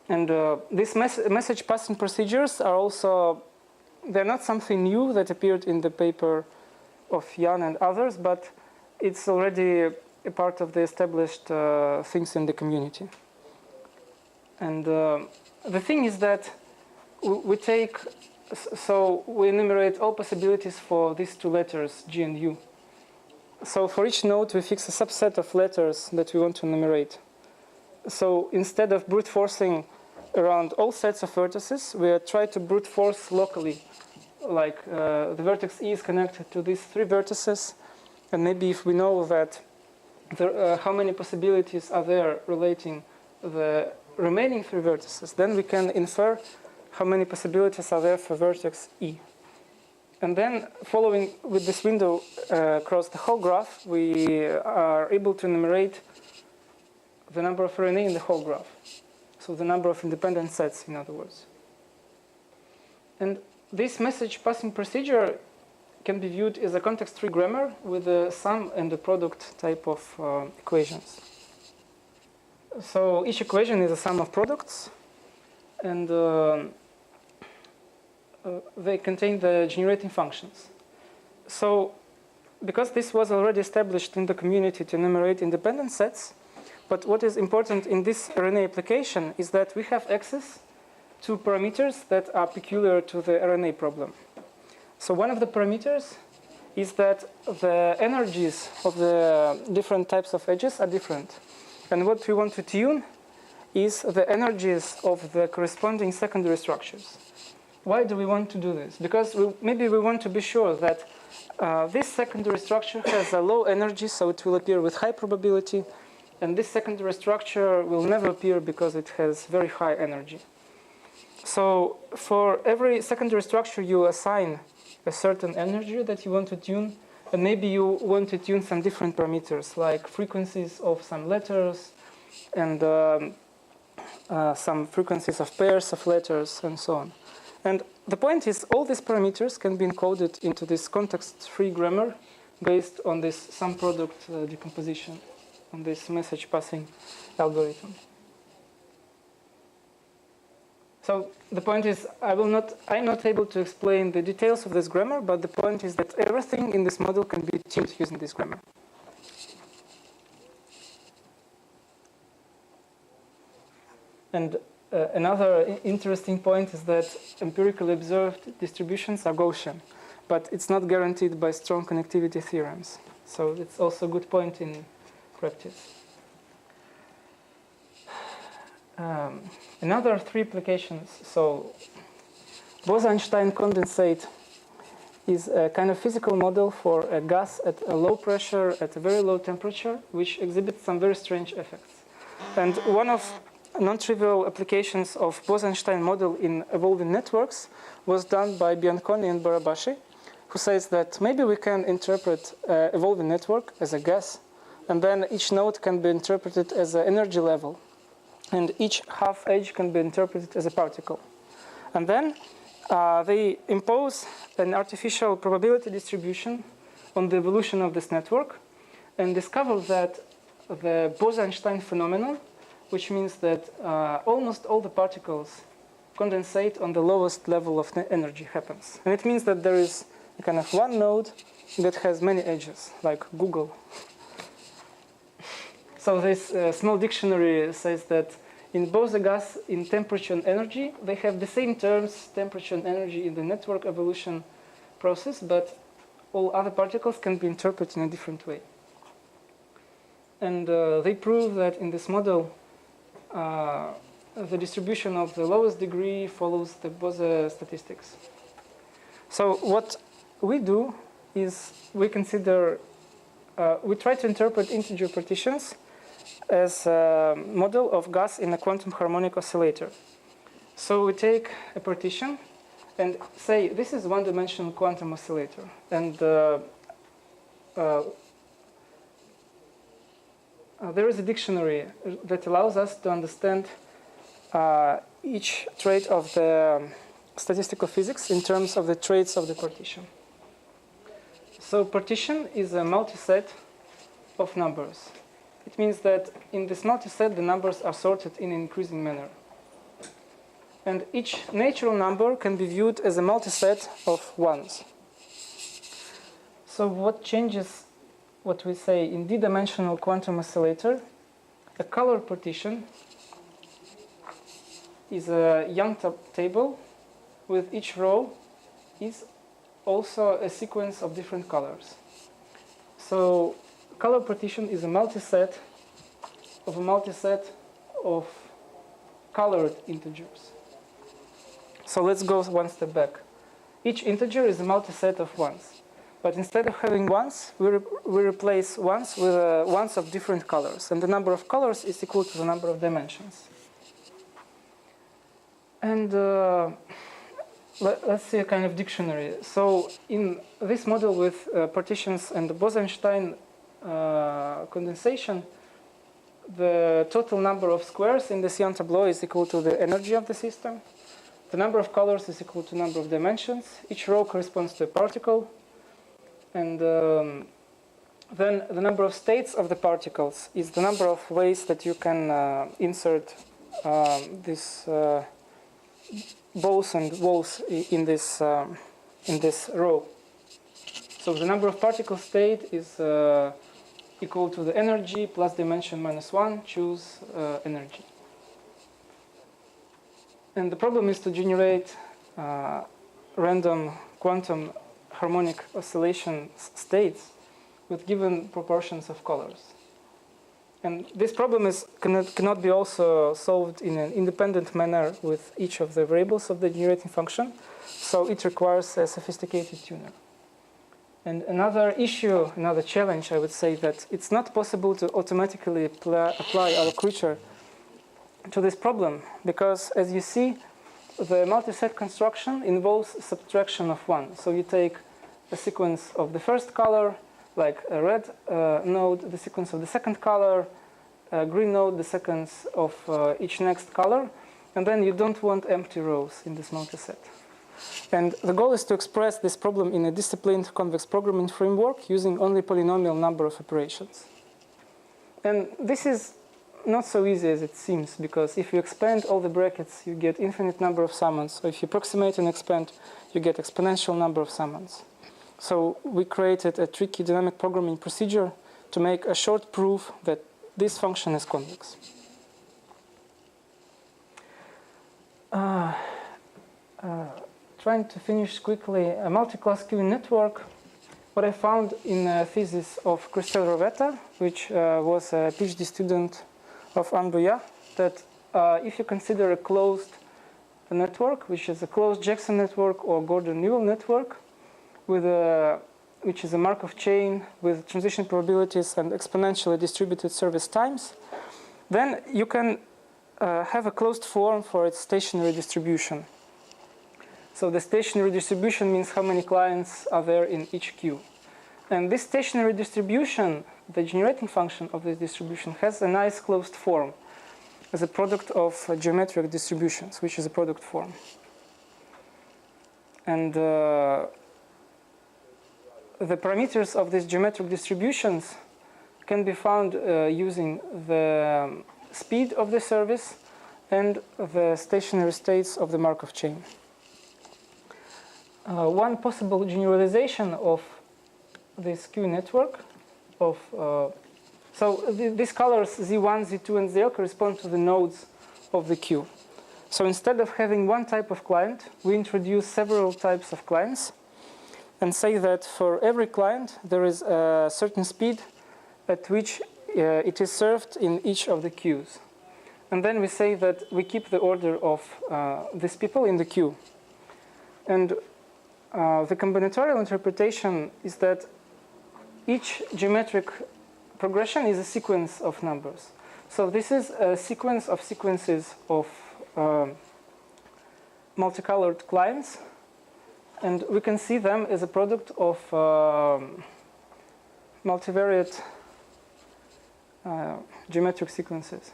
And these message passing procedures are also, they're not something new that appeared in the paper of Jan and others, but it's already a part of the established things in the community. And the thing is that we take, so we enumerate all possibilities for these two letters, G and U. So for each node, we fix a subset of letters that we want to enumerate. So instead of brute forcing around all sets of vertices, we try to brute force locally. Like the vertex E is connected to these 3 vertices, and maybe if we know that how many possibilities are there relating the remaining 3 vertices, then we can infer how many possibilities are there for vertex E. And then following with this window across the whole graph, we are able to enumerate the number of RNA in the whole graph. So the number of independent sets, in other words. And this message passing procedure can be viewed as a context-free grammar with a sum and a product type of equations. So each equation is a sum of products, and they contain the generating functions. So because this was already established in the community to enumerate independent sets, but what is important in this RNA application is that we have access to parameters that are peculiar to the RNA problem. So one of the parameters is that the energies of the different types of edges are different. And what we want to tune is the energies of the corresponding secondary structures. Why do we want to do this? Because maybe we want to be sure that this secondary structure has a low energy, so it will appear with high probability, and this secondary structure will never appear because it has very high energy. So for every secondary structure, you assign a certain energy that you want to tune, and maybe you want to tune some different parameters, like frequencies of some letters, and some frequencies of pairs of letters, and so on. And the point is, all these parameters can be encoded into this context-free grammar based on this sum product decomposition, on this message passing algorithm. So the point is, I'm not able to explain the details of this grammar, but the point is that everything in this model can be tuned using this grammar. And another interesting point is that empirically observed distributions are Gaussian, but it's not guaranteed by strong connectivity theorems. So it's also a good point in practice. Another 3 applications. So Bose-Einstein condensate is a kind of physical model for a gas at a low pressure, at a very low temperature, which exhibits some very strange effects. And one of non-trivial applications of Bose-Einstein model in evolving networks was done by Bianconi and Barabashi, who says that maybe we can interpret evolving network as a gas, and then each node can be interpreted as an energy level, and each half edge can be interpreted as a particle. And then they impose an artificial probability distribution on the evolution of this network and discover that the Bose-Einstein phenomenon, which means that almost all the particles condensate on the lowest level of energy happens. And it means that there is a kind of one node that has many edges, like Google. So this small dictionary says that in both the gas, in temperature and energy, they have the same terms, temperature and energy, in the network evolution process, but all other particles can be interpreted in a different way. And they prove that in this model, the distribution of the lowest degree follows the Bose statistics. So what we do is we consider, we try to interpret integer partitions as a model of gas in a quantum harmonic oscillator. So we take a partition and say this is one-dimensional quantum oscillator. And there is a dictionary that allows us to understand each trait of the statistical physics in terms of the traits of the partition. So partition is a multiset of numbers. It means that in this multiset, the numbers are sorted in an increasing manner. And each natural number can be viewed as a multiset of ones. So what changes what we say in d-dimensional quantum oscillator? A color partition is a Young table with each row is also a sequence of different colors. So color partition is a multiset of colored integers. So let's go one step back. Each integer is a multiset of ones. But instead of having ones, we replace ones with ones of different colors. And the number of colors is equal to the number of dimensions. And let's see a kind of dictionary. So in this model with partitions and the Bose-Einstein condensation, the total number of squares in this Young tableau is equal to the energy of the system. The number of colors is equal to the number of dimensions. Each row corresponds to a particle. And then the number of states of the particles is the number of ways that you can insert these balls and walls in this row. So the number of particle state is equal to the energy plus dimension minus 1. Choose energy. And the problem is to generate random quantum harmonic oscillation states with given proportions of colors. And this problem cannot be also solved in an independent manner with each of the variables of the generating function. So it requires a sophisticated tuner. And another issue, another challenge, I would say that it's not possible to automatically apply our creature to this problem, because as you see, the multiset construction involves subtraction of one. So you take a sequence of the first color, like a red node, the sequence of the second color, a green node, the sequence of each next color, and then you don't want empty rows in this multiset. And the goal is to express this problem in a disciplined convex programming framework using only polynomial number of operations. And this is not so easy as it seems, because if you expand all the brackets, you get infinite number of summons. So if you approximate and expand, you get exponential number of summons. So we created a tricky dynamic programming procedure to make a short proof that this function is convex. Trying to finish quickly a multi-class queuing network. What I found in a thesis of Christelle Rovetta, which was a PhD student of Anne Bouillat, that if you consider a closed network, which is a closed Jackson network or Gordon-Newell network, with which is a Markov chain with transition probabilities and exponentially distributed service times, then you can have a closed form for its stationary distribution. So the stationary distribution means how many clients are there in each queue. And this stationary distribution, the generating function of this distribution, has a nice closed form as a product of geometric distributions, which is a product form. And the parameters of these geometric distributions can be found using the speed of the service and the stationary states of the Markov chain. One possible generalization of this Q network of so these colors Z1, Z2, and ZL correspond to the nodes of the queue. So instead of having one type of client, we introduce several types of clients and say that for every client there is a certain speed at which it is served in each of the queues. And then we say that we keep the order of these people in the queue. And the combinatorial interpretation is that each geometric progression is a sequence of numbers. So this is a sequence of sequences of multicolored clients, and we can see them as a product of multivariate geometric sequences.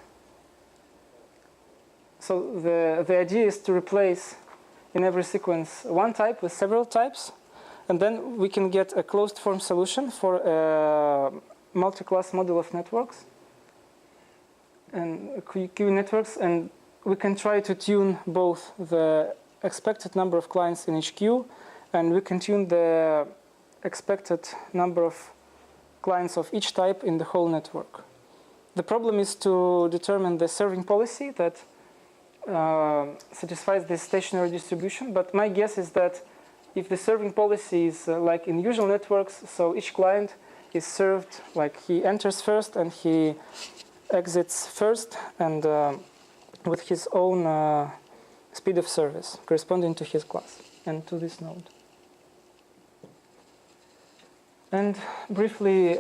So the idea is to replace in every sequence one type with several types, and then we can get a closed form solution for a multi-class model of networks and Q networks, and we can try to tune both the expected number of clients in each queue, and we can tune the expected number of clients of each type in the whole network. The problem is to determine the serving policy that satisfies this stationary distribution, but my guess is that if the serving policy is like in usual networks, so each client is served like he enters first and he exits first, and with his own speed of service corresponding to his class and to this node. And briefly,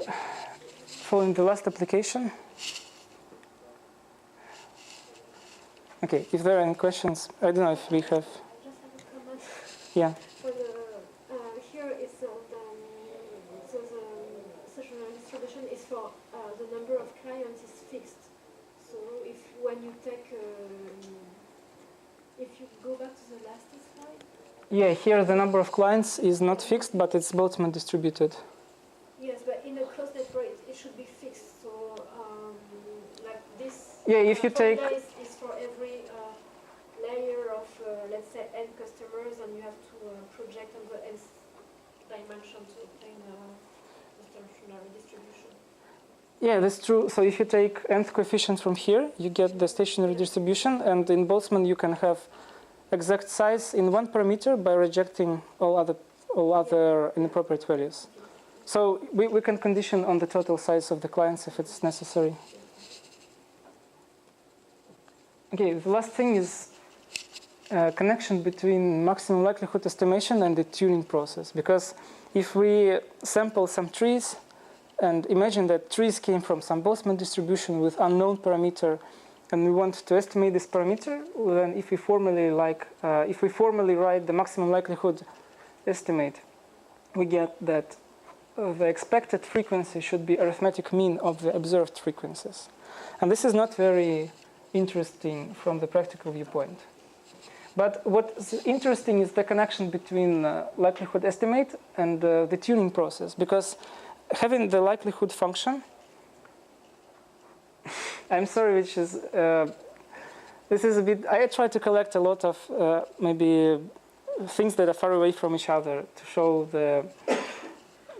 following the last application. Okay, if there are any questions, I don't know if we have. I just have a comment. Yeah. For the here is the stationary distribution is for the number of clients is fixed. So if when you take if you go back to the last slide. Yeah, here the number of clients is not fixed, but it's Boltzmann distributed. Yes, but in a closed network it should be fixed. So like this. Yeah, if you take. Is for every layer of let's say n customers, and you have to project on the nth dimension to obtain the stationary distribution. Yeah, that's true. So if you take nth coefficient from here, you get the stationary distribution, and in Boltzmann you can have exact size in one parameter by rejecting all other inappropriate values. So we can condition on the total size of the clients if it's necessary. Okay, the last thing is a connection between maximum likelihood estimation and the tuning process. Because if we sample some trees and imagine that trees came from some Boltzmann distribution with unknown parameter, and we want to estimate this parameter, then if we formally write the maximum likelihood estimate, we get that the expected frequency should be arithmetic mean of the observed frequencies. And this is not very interesting from the practical viewpoint. But what's interesting is the connection between likelihood estimate and the tuning process, because having the likelihood function, I'm sorry, which is, this is a bit, I try to collect a lot of maybe things that are far away from each other to show the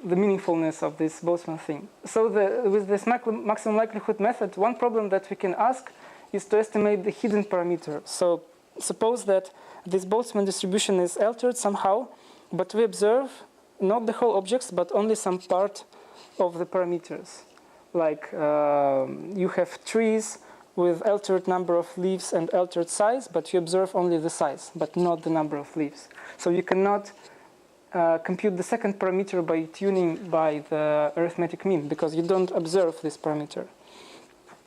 meaningfulness of this Boltzmann thing. So with this maximum likelihood method, one problem that we can ask is to estimate the hidden parameter. So suppose that this Boltzmann distribution is altered somehow, but we observe not the whole objects, but only some part of the parameters. Like you have trees with altered number of leaves and altered size, but you observe only the size, but not the number of leaves. So you cannot compute the second parameter by tuning by the arithmetic mean, because you don't observe this parameter.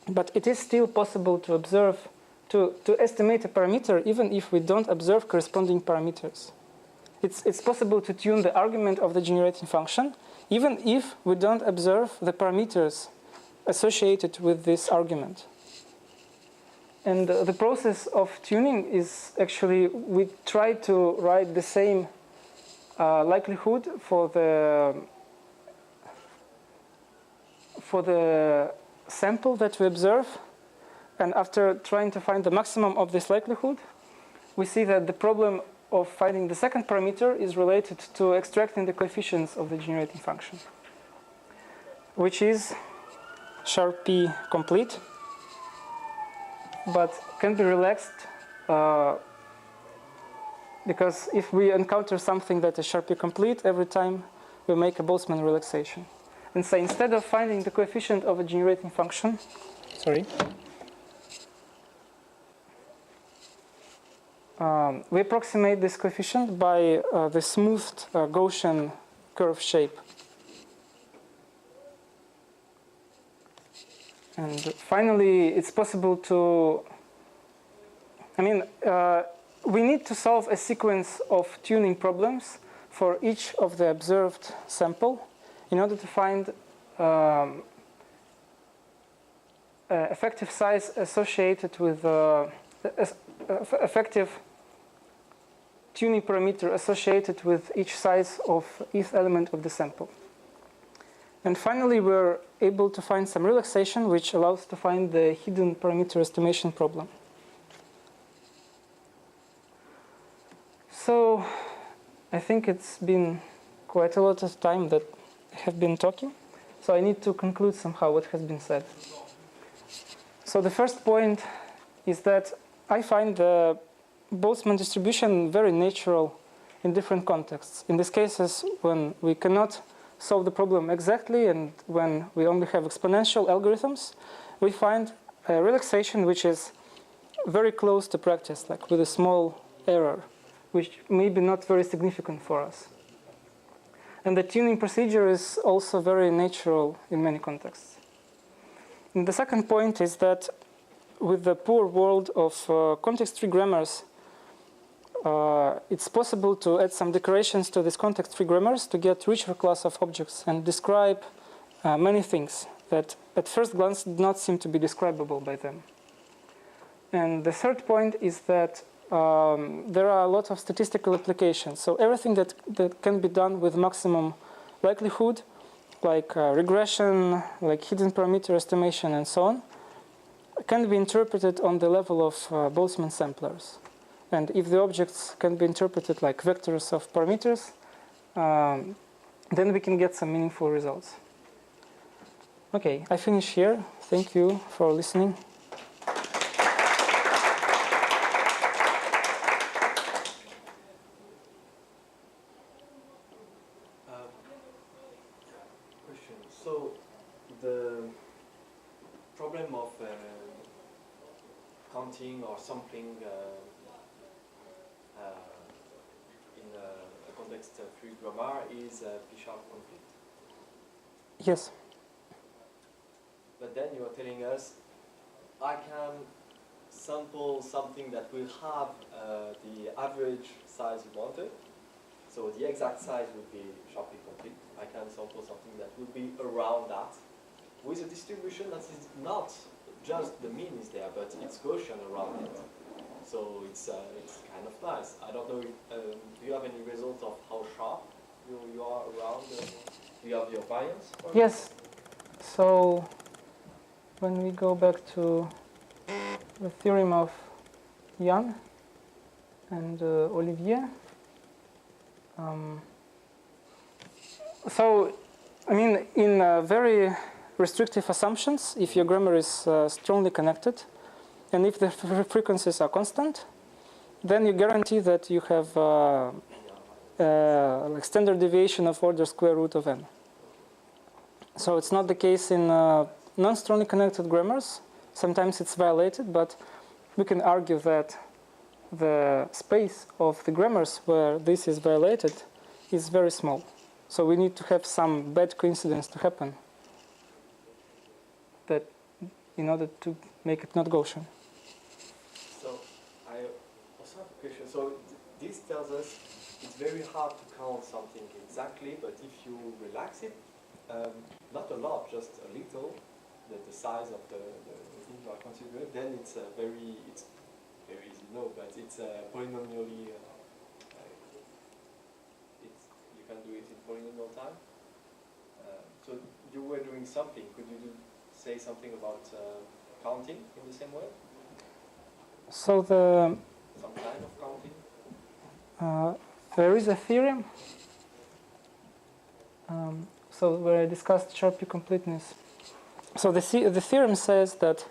But it is still possible to observe, to estimate a parameter even if we don't observe corresponding parameters. It's possible to tune the argument of the generating function even if we don't observe the parameters associated with this argument. And the process of tuning is actually, we try to write the same likelihood for the sample that we observe. And after trying to find the maximum of this likelihood, we see that the problem of finding the second parameter is related to extracting the coefficients of the generating function, which is #p complete, but can be relaxed because if we encounter something that is #p complete, every time we make a Boltzmann relaxation. And so instead of finding the coefficient of a generating function, we approximate this coefficient by the smoothed Gaussian curve shape. And finally, it's possible to, we need to solve a sequence of tuning problems for each of the observed sample in order to find effective size associated with effective tuning parameter associated with each size of each element of the sample. And finally, we're able to find some relaxation, which allows to find the hidden parameter estimation problem. So I think it's been quite a lot of time that I have been talking. So I need to conclude somehow what has been said. So the first point is that I find the Boltzmann distribution very natural in different contexts. In these cases, when we cannot solve the problem exactly and when we only have exponential algorithms, we find a relaxation which is very close to practice, like with a small error, which may be not very significant for us. And the tuning procedure is also very natural in many contexts. And the second point is that with the poor world of context-free grammars, it's possible to add some decorations to these context-free grammars to get richer class of objects and describe many things that at first glance did not seem to be describable by them. And the third point is that there are a lot of statistical applications. So everything that can be done with maximum likelihood, like regression, like hidden parameter estimation, and so on, can be interpreted on the level of Boltzmann samplers. And if the objects can be interpreted like vectors of parameters, then we can get some meaningful results. Okay, I finish here. Thank you for listening. Question. So the problem of counting or sampling in a context-free grammar is P-sharp complete. Yes. But then you are telling us, I can sample something that will have the average size you wanted. So the exact size would be sharply complete. I can sample something that will be around that, with a distribution that is not just the mean is there, but it's Gaussian around it. So it's kind of nice. I don't know if, do you have any result of how sharp you are around? Do you have your variance? Yes. So when we go back to the theorem of Jan and Olivier, so I mean, in very restrictive assumptions, if your grammar is strongly connected, and if the frequencies are constant, then you guarantee that you have like standard deviation of order square root of n. So it's not the case in non-strongly connected grammars. sometimes it's violated, but we can argue that the space of the grammars where this is violated is very small. So we need to have some bad coincidence to happen that in order to make it not Gaussian. So I also have a question. So this tells us it's very hard to count something exactly, but if you relax it, not a lot, just a little, the size of the thing you are considering, then it's very easy, no, but it's polynomially, you can do it in polynomial time. So you were doing something. Could you say something about counting in the same way? So Some kind of counting? there is a theorem. So where I discussed Sharpe completeness. So the theorem says that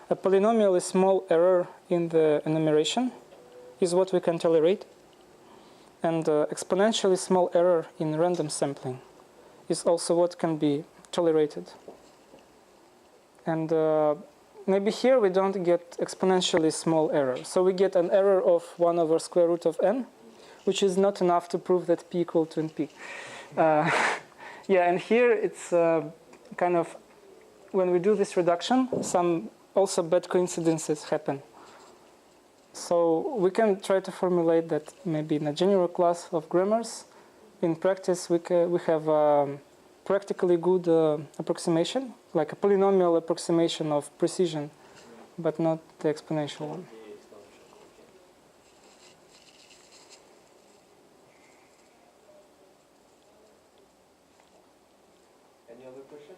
a polynomially small error in the enumeration is what we can tolerate, and exponentially small error in random sampling is also what can be tolerated. And maybe here we don't get exponentially small error. So we get an error of 1 over square root of n, which is not enough to prove that p equal to np. Yeah, and here it's kind of, when we do this reduction, some also bad coincidences happen. So we can try to formulate that maybe in a general class of grammars. In practice, we have practically good approximation, like a polynomial approximation of precision, but not the exponential one. Any other question?